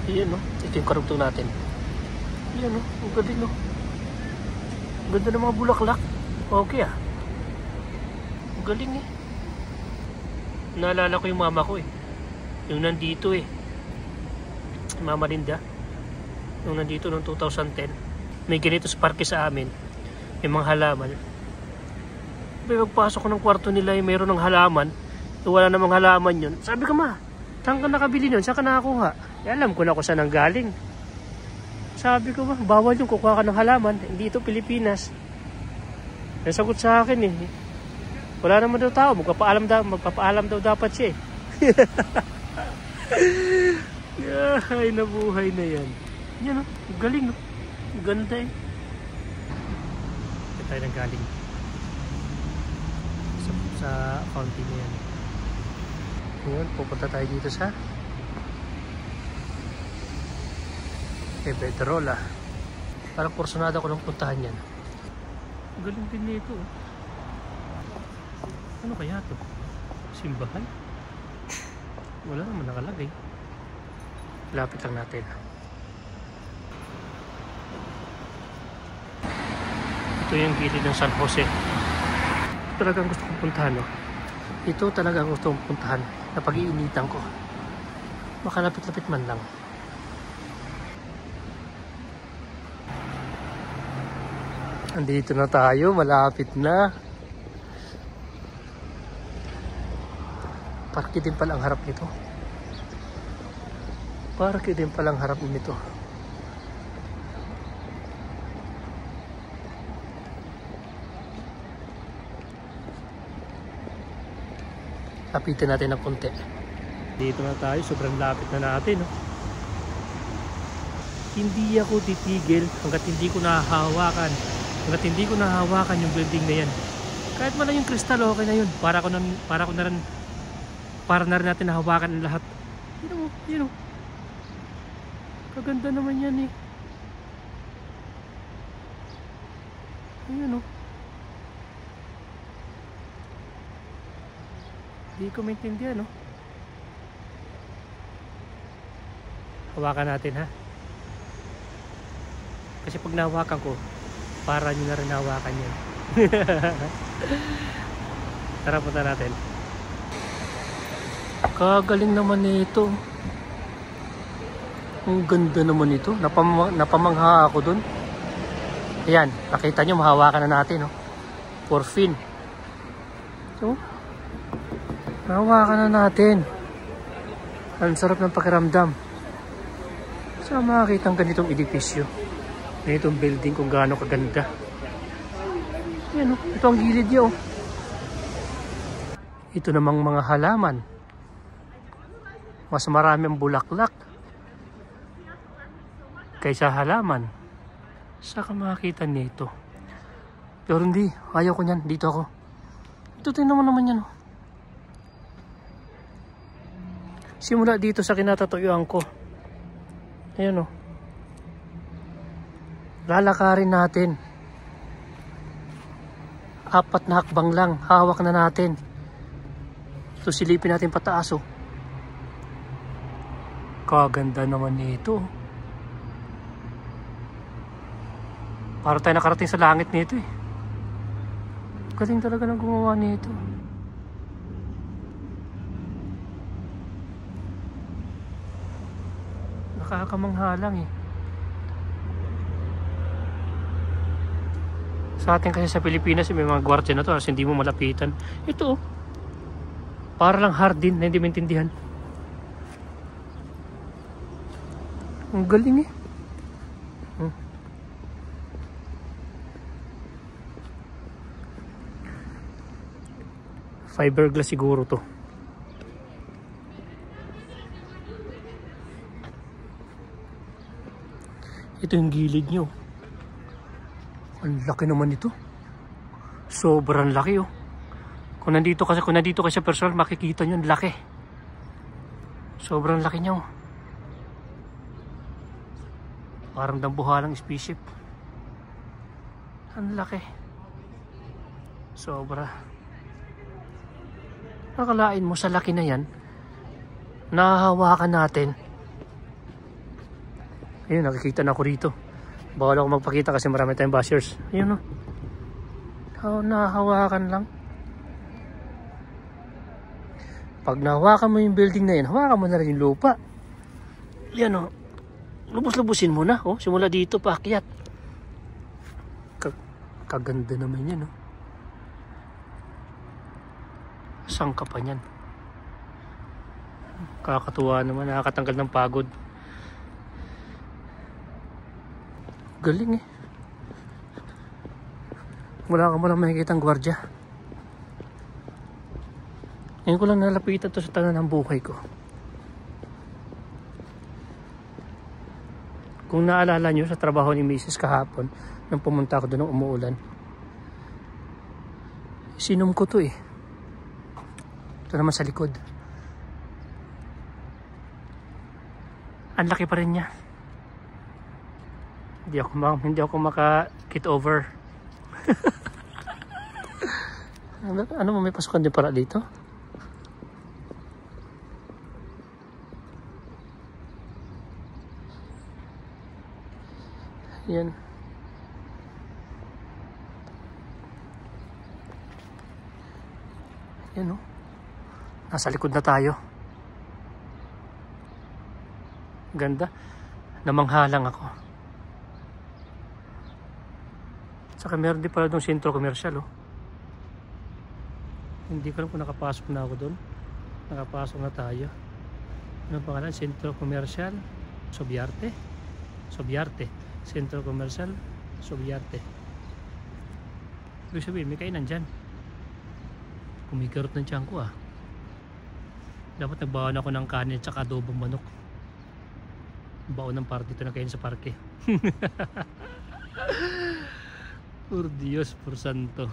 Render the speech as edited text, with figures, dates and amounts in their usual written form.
Ayan, no? Ito yung karugtong natin. Ayan, no? Ang galing, no? Ang ganda ng mga bulaklak. Okay, ah. Ang galing, eh. Naalala ko yung mama ko, eh. Yung nandito, eh. Mama Linda. Yung nandito noong 2010. May ganito sa parke sa amin. May mga halaman. May magpasok ko ng kwarto nila, eh. Mayroon ng halaman. Wala namang halaman yun. Sabi ko, ma, saan ka nakabili nun? Saan ka nakakuha? Alam ko na kung saan ang galing. Sabi ko ba, bawal yung kukuha ka ng halaman. Hindi ito Pilipinas. Nasagot sa akin eh. Wala naman daw tao. Magpapaalam daw dapat siya eh. Ay, nabuhay na yan. Yan o, galing o. Ganda eh. Ito tayo nang galing. Sa fountain na yan. Ngayon, pupunta tayo dito sa Pedrola. Parang porsyonado ko lang puntahan yan. Galing din nito. Ano kaya to? Simbahan? Wala naman nakalagay. Lapit lang natin. Ito yung gilid ng San Jose. Talagang gusto kong puntahan, no? Ito talagang gusto kong puntahan na pag-iinitan ko. Makalapit-lapit man lang. Andito na tayo, malapit na. Parke din pala ang harap nito. Parke din pala ang harap nito. Lapitin natin ng konti. Dito na tayo, sobrang lapit na natin. No? Hindi ako titigil hanggat hindi ko nahahawakan. Hanggat hindi ko nahahawakan yung building na yan. Kahit man lang yung kristal, okay na yun. Para na rin natin nahawakan ang lahat. You know. Kaganda naman yan eh. Ayan o. Hindi ko maintindihan, no? Hawakan natin, ha? Kasi pag nahawakan ko, para nyo na rin nahawakan yan. Tara, punta natin. Kagaling naman nito. Ang ganda naman ito. Napamangha ako dun. Ayan, nakita nyo, mahawakan na natin, no? For fin. So, nahawakan na natin. Ang sarap ng pakiramdam. Saan makakita ang ganitong edipisyo? Ganitong building kung gaano kaganda. Yan o, ito ang gilid niya o. Ito namang mga halaman. Mas marami ang bulaklak kaysa halaman. Saan ka makakita nito? Pero hindi, ayaw ko niyan. Dito ako. Ito tingnan mo naman yan o. Simula dito sa kinatatuyuan ko. Ayan o. Lalakarin natin. 4 na hakbang lang. Hawak na natin. So silipin natin pataas o. Kaganda naman nito. Para tayo nakarating sa langit nito eh. Galing talaga ng gumawa nito. Nakakamangha lang eh. Sa atin kasi sa Pilipinas may mga gwardiya na to kasi hindi mo malapitan. Ito oh. Para lang hard din na hindi maintindihan. Ang galing eh. Fiberglass siguro to. Ito yung gilid nyo. Ang laki naman ito. Sobrang laki oh. Kung nandito kasi sa personal, makikita nyo ang laki. Sobrang laki nyo. Parang dambuhalang spaceship. Ang laki. Sobra. Nakalain mo sa laki na yan, nahahawakan natin Ayun, nakikita na ako rito. Bawal ako magpakita kasi marami tayong bashers. Ayun, no. Nahahawakan lang. Pag nahawakan mo yung building na yun, hawakan mo na rin yung lupa. Yan, no. Lubos-lubusin mo na. Oh, simula dito paakyat. Kaganda naman yan, no. Saan ka pa niyan? Kakatuwa naman, nakakatanggal ng pagod. Galing eh. Wala ka mo lang makikita ang gwardya. Ngayon ko lang nalapitan to sa tanan ng buhay ko. Kung naalala nyo sa trabaho ni Mrs. kahapon, nang pumunta ako doon ng umuulan, sinom ko to eh. Ito naman sa likod. Ang laki pa rin niya. Hindi ako maka-get over. Ano mo, may pasukan din para dito? Yan. Yan, oh. Nasa likod na tayo. Ganda. Namanghalang ako. Saka meron din pala doon sentro komersyal, oh. Hindi ko alam kung nakapasok na ako doon. Nakapasok na tayo. Ano pangalan? Sentro komersyal Subiarte. Sentro komersyal Subiarte. Ibig sabihin, may kainan dyan. Kumikarot ng tiyan ko, ah. Dapat nagbaon ako ng kanin at saka adobong manok. Baon ng party ito na kain sa parke. Por Dios, por santo.